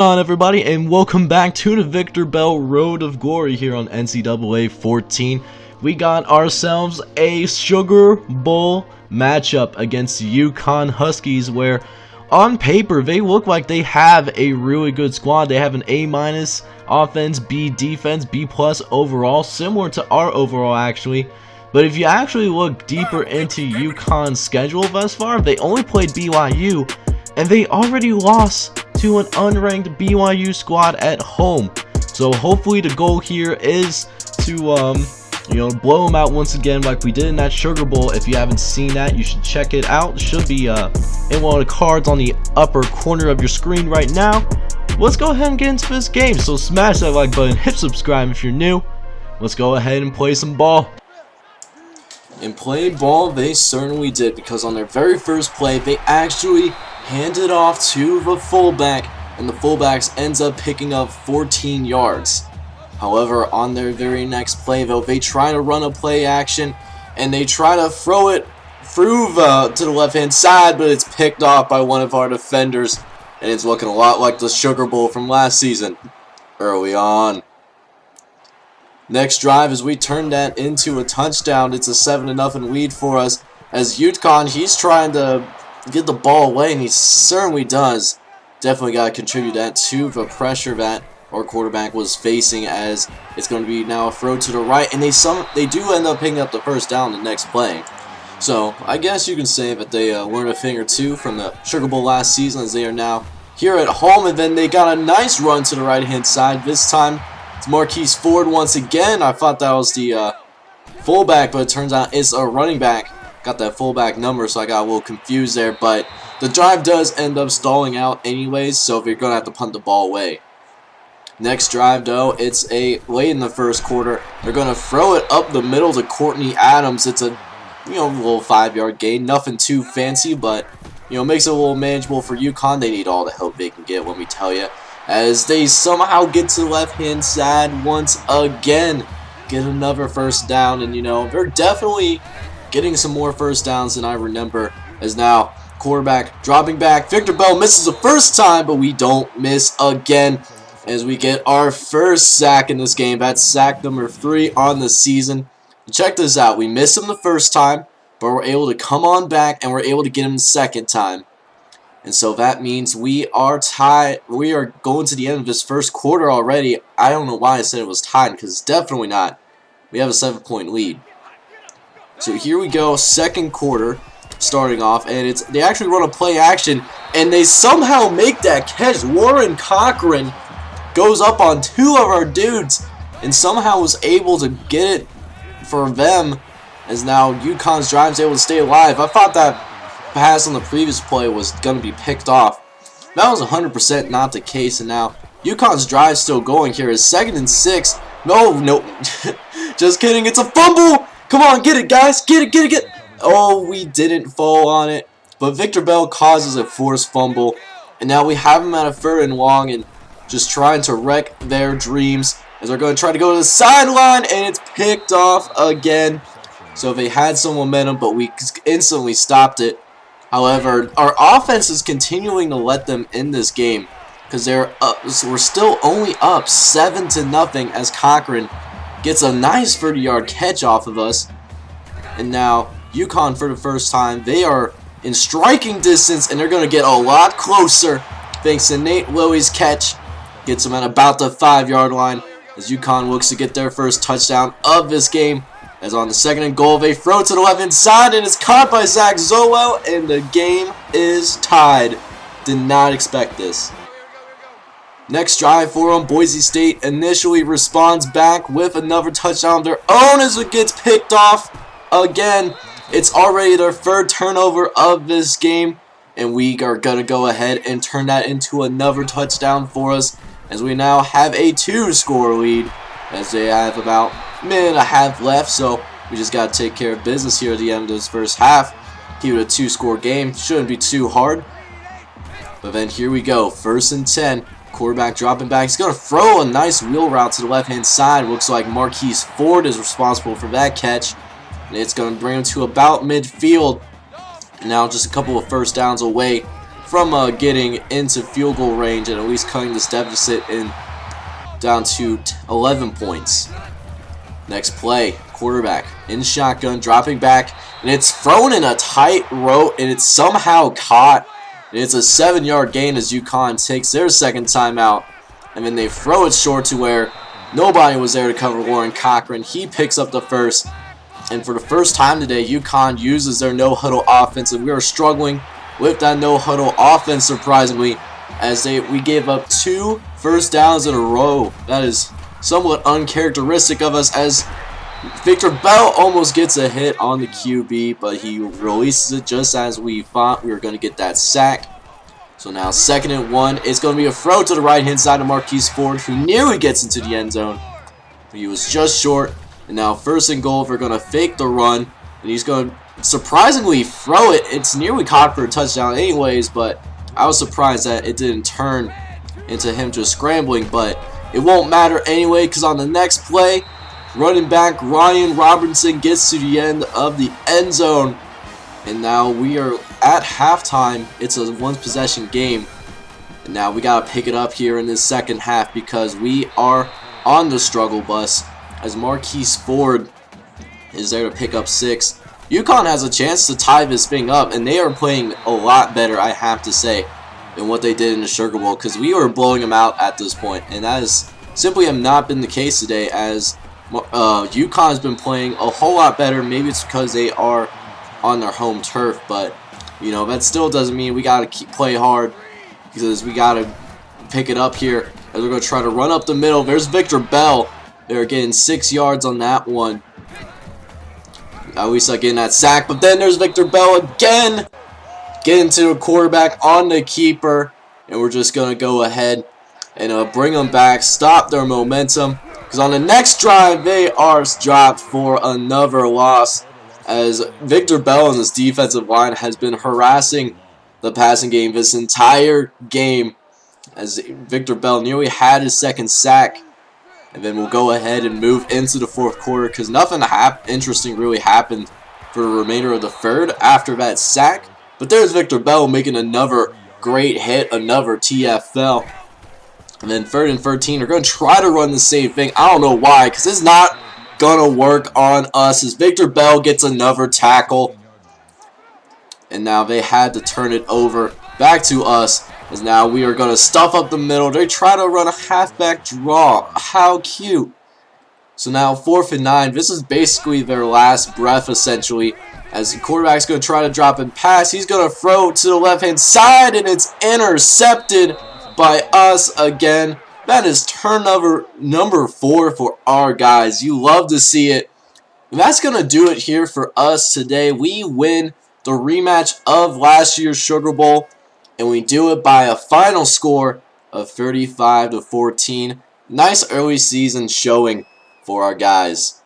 On everybody, and welcome back to the Victor Bell Road of Glory here on NCAA 14. We got ourselves a Sugar Bowl matchup against the UConn Huskies, where on paper they look like they have a really good squad. They have an A- offense, B defense, B+ overall, similar to our overall actually. But if you actually look deeper into UConn's schedule thus far, they only played BYU, and they already lost to an unranked BYU squad at home. So hopefully the goal here is to blow them out once again like we did in that Sugar Bowl. If you haven't seen that, you should check it out. It should be in one of the cards on the upper corner of your screen right now. Let's go ahead and get into this game. So smash that like button, hit subscribe if you're new. Let's go ahead and play some ball. And play ball they certainly did, because on their very first play they actually handed off to the fullback, and the fullbacks ends up picking up 14 yards. However, on their very next play though, they try to run a play action and they try to throw it through to the left hand side, but it's picked off by one of our defenders, and it's looking a lot like the Sugar Bowl from last season early on. Next drive, as we turn that into a touchdown, it's a 7-0 lead for us, as UConn, he's trying to get the ball away, and he certainly does. Definitely got to contribute that to the pressure that our quarterback was facing, as it's going to be now a throw to the right, and they do end up picking up the first down the next play. So I guess you can say that they learned a thing or two from the Sugar Bowl last season, as they are now here at home. And then they got a nice run to the right hand side. This time it's Marquise Ford once again. I thought that was the fullback, but it turns out it's a running back. Got that fullback number, so I got a little confused there. But the drive does end up stalling out anyways, so you're going to have to punt the ball away. Next drive, though, it's late in the first quarter. They're going to throw it up the middle to Courtney Adams. It's a little 5-yard gain. Nothing too fancy, but makes it a little manageable for UConn. They need all the help they can get, let me tell you, as they somehow get to the left-hand side once again. Get another first down, and they're definitely getting some more first downs than I remember, as now quarterback dropping back. Victor Bell misses the first time, but we don't miss again, as we get our first sack in this game. That's sack number 3 on the season. Check this out. We missed him the first time, but we're able to come on back, and we're able to get him the second time. And so that means we are tied. We are going to the end of this first quarter already. I don't know why I said it was tied, because it's definitely not. We have a 7-point lead. So here we go, second quarter starting off, and they actually run a play action, and they somehow make that catch. Warren Cochran goes up on 2 of our dudes and somehow was able to get it for them, as now UConn's drive is able to stay alive. I thought that pass on the previous play was going to be picked off. That was 100% not the case, and now UConn's drive still going here. Is 2nd and 6. No. Just kidding. It's a fumble. Come on, get it, guys. Get it. Oh, we didn't fall on it. But Victor Bell causes a forced fumble. And now we have him at a 3rd and long, and just trying to wreck their dreams, as they're going to try to go to the sideline, and it's picked off again. So they had some momentum, but we instantly stopped it. However, our offense is continuing to let them in this game, because we're still only up 7-0, as Cochran gets a nice 30-yard catch off of us. And now UConn, for the first time, they are in striking distance, and they're going to get a lot closer thanks to Nate Willie's catch. Gets them at about the 5-yard line, as UConn looks to get their first touchdown of this game. As on the 2nd and goal, they throw to the left-hand side, and it's caught by Zach Zowell, and the game is tied. Did not expect this. Next drive for them, Boise State initially responds back with another touchdown of their own, as it gets picked off again. It's already their 3rd turnover of this game, and we are going to go ahead and turn that into another touchdown for us, as we now have a 2-score lead, as they have about a minute and a half left. So we just got to take care of business here at the end of this first half. Keep it a 2-score game. Shouldn't be too hard. But then here we go, 1st and 10. Quarterback dropping back. He's going to throw a nice wheel route to the left-hand side. Looks like Marquise Ford is responsible for that catch. And it's going to bring him to about midfield. Now just a couple of first downs away from getting into field goal range and at least cutting this deficit in down to 11 points. Next play, quarterback in shotgun, dropping back, and it's thrown in a tight route, and it's somehow caught. And it's a 7-yard gain as UConn takes their second timeout, and then they throw it short to where nobody was there to cover Warren Cochran. He picks up the first, and for the first time today, UConn uses their no-huddle offense, and we are struggling with that no-huddle offense, surprisingly, as we gave up 2 first downs in a row. That is somewhat uncharacteristic of us, as Victor Bell almost gets a hit on the QB, but he releases it just as we thought we were going to get that sack. So now 2nd and 1. It's going to be a throw to the right-hand side of Marquise Ford, who nearly gets into the end zone. He was just short. And now 1st and goal, we're going to fake the run, and he's going to surprisingly throw it. It's nearly caught for a touchdown anyways, but I was surprised that it didn't turn into him just scrambling, but it won't matter anyway, because on the next play, running back Ryan Robinson gets to the end of the end zone. And now we are at halftime. It's a one-possession game. And now we got to pick it up here in this second half, because we are on the struggle bus, as Marquise Ford is there to pick up 6. UConn has a chance to tie this thing up, and they are playing a lot better, I have to say, than what they did in the Sugar Bowl, because we were blowing them out at this point, and that has simply have not been the case today, as UConn has been playing a whole lot better. Maybe it's because they are on their home turf, but you know, that still doesn't mean we got to play hard, because we got to pick it up here, as we're going to try to run up the middle. There's Victor Bell. They're getting 6 yards on that one. At least I getting that sack, but then there's Victor Bell again, getting to the quarterback on the keeper, and we're just going to go ahead and bring them back, stop their momentum, because on the next drive, they are dropped for another loss, as Victor Bell and his defensive line has been harassing the passing game this entire game, as Victor Bell nearly had his 2nd sack. And then we'll go ahead and move into the 4th quarter, because nothing interesting really happened for the remainder of the 3rd after that sack. But there's Victor Bell making another great hit, another TFL. And then 3rd and 13, they're going to try to run the same thing. I don't know why, because it's not going to work on us, as Victor Bell gets another tackle. And now they had to turn it over back to us, as now we are going to stuff up the middle. They try to run a halfback draw. How cute. So now 4th and 9. This is basically their last breath, essentially, as the quarterback's going to try to drop and pass. He's going to throw to the left-hand side, and it's intercepted by us again. That is turnover number 4 for our guys. You love to see it. And that's going to do it here for us today. We win the rematch of last year's Sugar Bowl, and we do it by a final score of 35-14. Nice early season showing for our guys.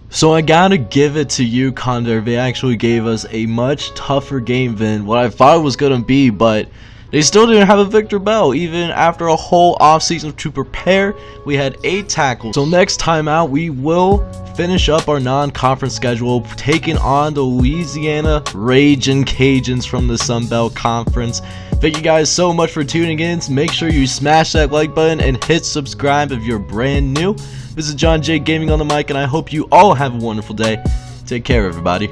So I gotta give it to UConn there. They actually gave us a much tougher game than what I thought it was gonna be, but they still didn't have a Victor Bell. Even after a whole offseason to prepare, we had 8 tackles. So next time out, we will finish up our non-conference schedule, taking on the Louisiana Ragin' Cajuns from the Sun Belt Conference. Thank you guys so much for tuning in. Make sure you smash that like button and hit subscribe if you're brand new. This is John J Gaming on the mic, and I hope you all have a wonderful day. Take care, everybody.